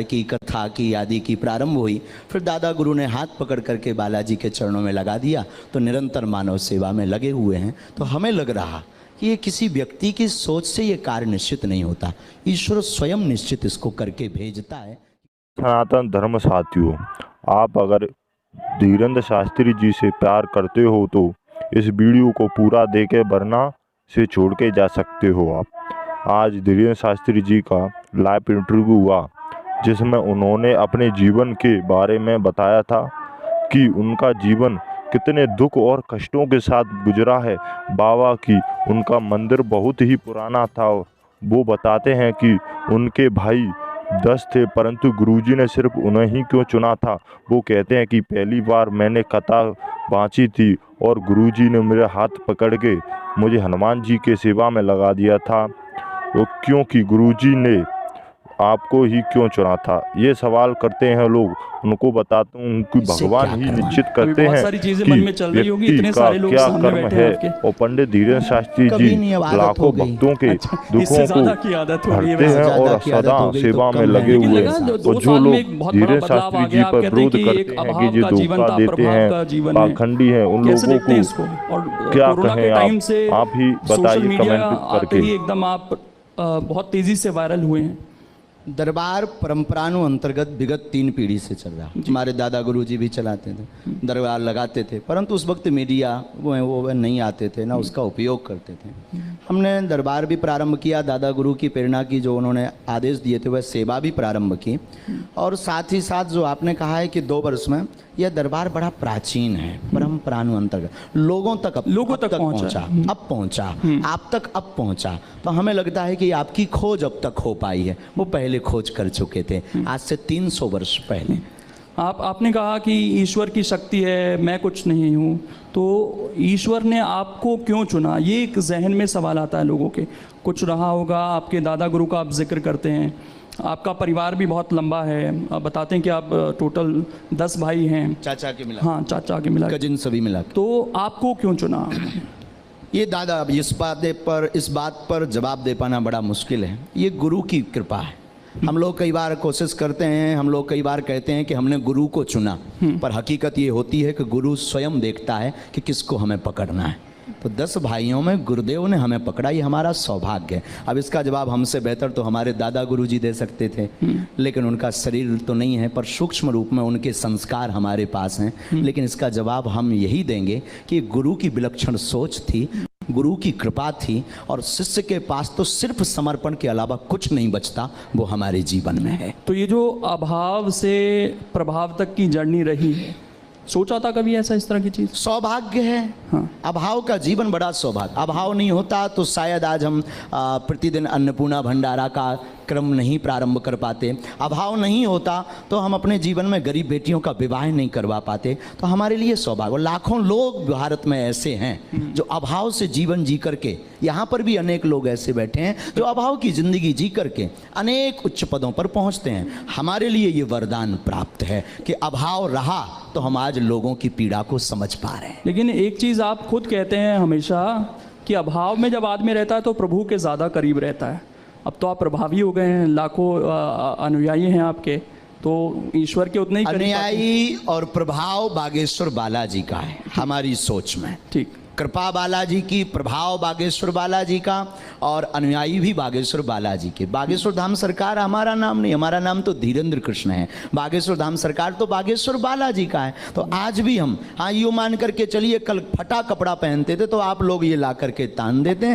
की कथा की आदि की प्रारंभ हुई। फिर दादा गुरु ने हाथ पकड़ करके बालाजी के चरणों में लगा दिया, तो निरंतर मानव सेवा में लगे हुए हैं। तो हमें लग रहा कि ये किसी व्यक्ति की सोच से ये कार्य निश्चित नहीं होता, ईश्वर स्वयं निश्चित इसको करके भेजता है। सनातन धर्म साथियों, आप अगर धीरेन्द्र शास्त्री जी से प्यार करते हो तो इस वीडियो को पूरा देखे, वरना से छोड़ के जा सकते हो आप। आज धीरेन्द्र शास्त्री जी का लाइव इंटरव्यू हुआ, जिसमें उन्होंने अपने जीवन के बारे में बताया था कि उनका जीवन कितने दुख और कष्टों के साथ गुजरा है। बाबा की उनका मंदिर बहुत ही पुराना था। वो बताते हैं कि उनके भाई 10 थे, परंतु गुरुजी ने सिर्फ उन्हें ही क्यों चुना था। वो कहते हैं कि पहली बार मैंने कथा बाँची थी और गुरुजी ने मेरे हाथ पकड़ के मुझे हनुमान जी के सेवा में लगा दिया था, तो क्योंकि गुरुजी ने आपको ही क्यों चुना था। ये सवाल करते हैं लोग। उनको बताता हूँ कि भगवान ही निश्चित करते हैं कि व्यक्ति का क्या कर्म है। और पंडित धीरेन्द्र शास्त्री जी लाखों भक्तों के दुखों को हरते हैं और सदा सेवा में लगे हुए हैं। और जो लोग धीरेन्द्र शास्त्री जी पर विरोध करते हैं कि जो धोखा देते हैं, पाखंडी हैं, उन लोगों को क्या कहें आप ही बताइए कमेंट करके। एकदम आप बहुत तेजी से वायरल हुए हैं। दरबार परंपरानु अंतर्गत विगत 3 पीढ़ी से चल रहा। हमारे दादा गुरुजी भी चलाते थे, दरबार लगाते थे, परंतु उस वक्त मीडिया वो नहीं आते थे, ना उसका उपयोग करते थे। हमने दरबार भी प्रारंभ किया, दादा गुरु की प्रेरणा की, जो उन्होंने आदेश दिए थे वह सेवा भी प्रारंभ की। और साथ ही साथ जो आपने कहा है कि 2 वर्ष में यह दरबार बड़ा प्राचीन है, परंपरानु अंतर्गत लोगों तक पहुंचा, अब पहुंचा, आप तक अब पहुंचा। तो हमें लगता है कि आपकी खोज अब तक हो पाई है, वो पहले खोज कर चुके थे आज से 300 वर्ष पहले। आपने कहा कि ईश्वर की शक्ति है, मैं कुछ नहीं हूँ, तो ईश्वर ने आपको क्यों चुना? ये एक जहन में सवाल आता है लोगों के। कुछ रहा होगा, आपके दादा गुरु का आप जिक्र करते हैं, आपका परिवार भी बहुत लंबा है, आप बताते हैं कि आप टोटल 10 भाई हैं, चाचा के मिला, हाँ चाचा के मिला, कजिन सभी मिला। तो आपको क्यों चुना? ये दादा, अब इस बात पर जवाब दे पाना बड़ा मुश्किल है। ये गुरु की कृपा है। हम लोग कई बार कोशिश करते हैं, हम लोग कई बार कहते हैं कि हमने गुरु को चुना, पर हकीकत ये होती है कि गुरु स्वयं देखता है कि किसको हमें पकड़ना है। तो 10 भाइयों में गुरुदेव ने हमें पकड़ा, ये हमारा सौभाग्य है। अब इसका जवाब हमसे बेहतर तो हमारे दादा गुरुजी दे सकते थे, लेकिन उनका शरीर तो नहीं है, पर सूक्ष्म रूप में उनके संस्कार हमारे पास हैं। लेकिन इसका जवाब हम यही देंगे कि गुरु की विलक्षण सोच थी, गुरु की कृपा थी, और शिष्य के पास तो सिर्फ समर्पण के अलावा कुछ नहीं बचता, वो हमारे जीवन में है। तो ये जो अभाव से प्रभाव तक की जर्नी रही है, सोचा था कभी ऐसा इस तरह की चीज? सौभाग्य है। हाँ। अभाव का जीवन बड़ा सौभाग्य। अभाव नहीं होता तो शायद आज हम प्रतिदिन अन्नपूर्णा भंडारा का क्रम नहीं प्रारंभ कर पाते। अभाव नहीं होता तो हम अपने जीवन में गरीब बेटियों का विवाह नहीं करवा पाते। तो हमारे लिए सौभाग्य। और लाखों लोग भारत में ऐसे हैं जो अभाव से जीवन जी करके, यहाँ पर भी अनेक लोग ऐसे बैठे हैं जो अभाव की जिंदगी जी करके अनेक उच्च पदों पर पहुँचते हैं। हमारे लिए ये वरदान प्राप्त है कि अभाव रहा तो हम आज लोगों की पीड़ा को समझ पा रहे हैं। लेकिन एक चीज़ आप खुद कहते हैं हमेशा कि अभाव में जब आदमी रहता है तो प्रभु के ज़्यादा करीब रहता है। अब तो आप प्रभावी हो गए हैं, लाखों अनुयायी हैं आपके, तो ईश्वर के उतने ही अनुयायी और प्रभाव बागेश्वर बालाजी का है हमारी सोच में। ठीक, कृपा बालाजी की, प्रभाव बागेश्वर बालाजी का, और अनुयायी भी बागेश्वर बालाजी के। बागेश्वर धाम सरकार हमारा नाम नहीं, हमारा नाम तो धीरेन्द्र कृष्ण है। बागेश्वर धाम सरकार तो बागेश्वर बालाजी का है। तो आज भी हम, हाँ, यूँ मान करके चलिए, कल फटा कपड़ा पहनते थे तो आप लोग ये ला करके तान देते हैं।